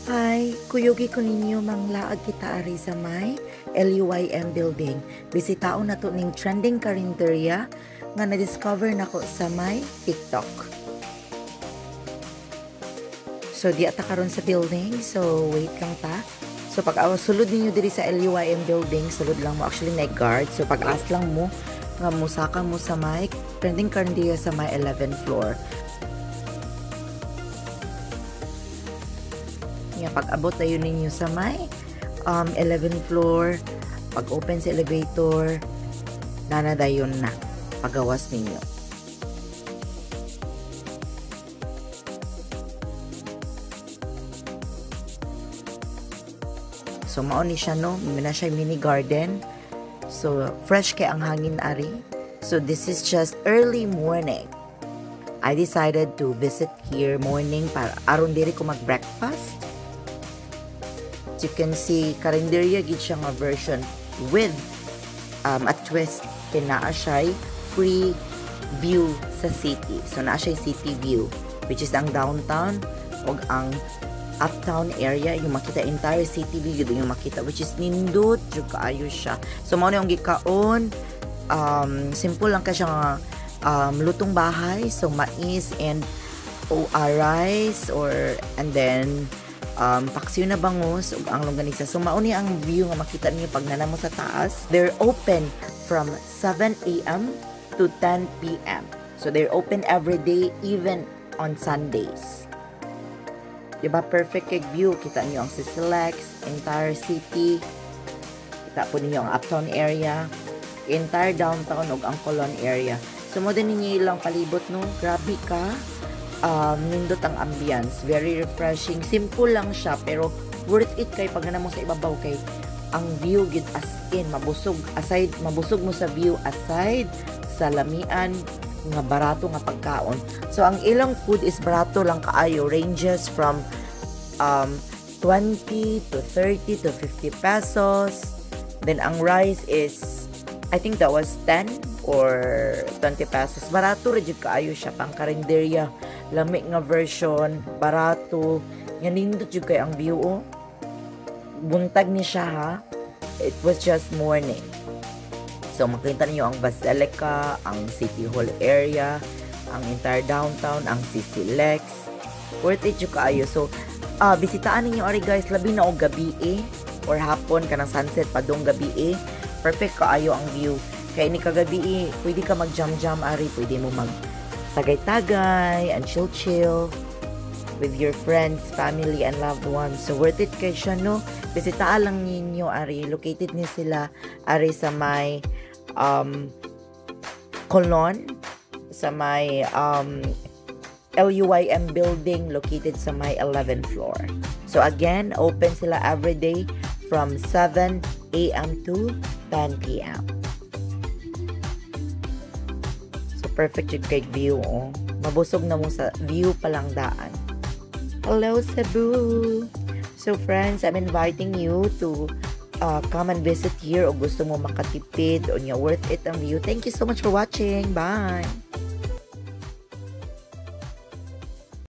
Hi, kuyugi ko ninyo manglaag kita ari sa may LUYM building. Bisitaon na to ning trending karinderya nga na-discover nako sa may TikTok. So di ata karon sa building, so wait lang ta. So pag sulod ninyo diri sa LUYM building, sulod lang mo, actually na guard. So pag as lang mo nga musaka mo sa may trending karinderya sa may 11th floor. Pag abot tayo ninyo sa may 11th floor, pag open sa elevator, nanadayon na pagawas ninyo. So mao ni siya, no, na siya mini garden. So fresh kay ang hangin ari. So this is just early morning. I decided to visit here morning para aron diri ko mag-breakfast. You can see karinderya gid siya nga version with a twist kay naa siya free view sa city. So naa siya city view, which is ang downtown o ang uptown area, yung makita entire city view yung makita, which is nindot jud kaayo siya. So mao ni ang gikaon, simple lang ka siya nga lutong bahay, so mais and rice and then paksiw na bangus ug ang longganisa. So mao ni ang view nga makita niyo pag nanamo sa taas. They're open from 7 a.m. to 10 p.m. So they're open every day, even on Sundays. Diba perfect kay view, kita niyo ang Silex, entire city. Kita po niyo ang uptown area, entire downtown ug ang Colon area. So mo din ninyo ilang palibot, no, grabe ka. Nindot ang ambience, very refreshing, simple lang siya pero worth it kay pag mo sa ibabaw kay ang view gid as in mabusog mo sa view aside sa lamian nga barato nga pagkaon. So ang ilang food is barato lang kaayo, ranges from 20 to 30 to 50 pesos. Then ang rice is I think that was 10 or 20 pesos. Barato ra jud kaayo siya pang karinderya. Lamig nga version, barato. Yan nindot jud kay ang view, oh. Buntag ni siya, ha. It was just morning. So makita niyo ang Basilica, ang City Hall area, ang entire downtown, ang Silex. Worth it jud kaayo. So bisitaan ninyo ari guys, labi na og gabi or hapon kanang sunset padong gabi perfect kaayo ang view. Kaya ni kagabi pwede ka mag-jam-jam ari, pwede mo mag tagay-tagay and chill with your friends, family, and loved ones. So worth it kay siya, no? Bisitaan lang ninyo ari, located ni sila ari sa may Colon, sa may LUYM building located sa may 11th floor. So again, open sila every day from 7 a.m. to 10 p.m. Perfect yung cake view, oh. Mabusog na mo sa view palang daan. Hello, Cebu! So, friends, I'm inviting you to come and visit here o gusto mo makatipid o niya worth it ang view. Thank you so much for watching. Bye!